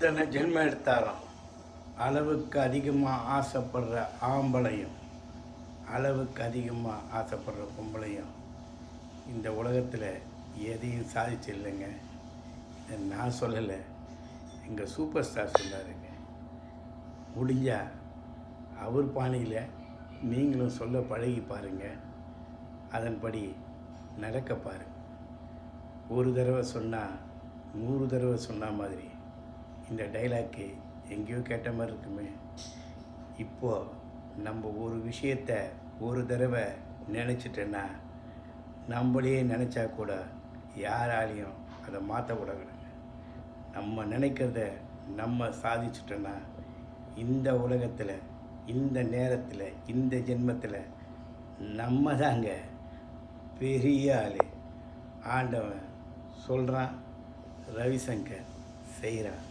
இத்தனை ஜென்மம் எடுத்தாலும் அளவுக்கு அதிகமாக ஆசைப்படுற ஆம்பளையும் அளவுக்கு அதிகமாக ஆசைப்படுற பொம்பளையும் இந்த உலகத்தில் எதையும் சாதிச்சு இல்லைங்க. நான் சொல்லலை, எங்கள் சூப்பர் ஸ்டார் சொல்லாருங்க. முடிஞ்சால் அவர் பாணியில் நீங்களும் சொல்ல பழகி பாருங்கள், அதன்படி நடக்க பாருங்கள். ஒரு தடவை சொன்னால் 100 தடவை சொன்ன மாதிரி இந்த டைலாக்கு எங்கேயோ கேட்ட மாதிரி இருக்குமே. இப்போது நம்ம ஒரு விஷயத்தை ஒரு தடவை நினச்சிட்டேன்னா நம்மளே நினச்சா கூட யாராலையும் அதை மாற்றக்கூடாதுங்க. நம்ம நினைக்கிறத நம்ம சாதிச்சிட்டோன்னா இந்த உலகத்தில், இந்த நேரத்தில், இந்த ஜென்மத்தில் நம்ம தாங்க பெரிய ஆள். ஆண்டவன் சொல்கிறான், ரவிசங்கர் செய்கிறான்.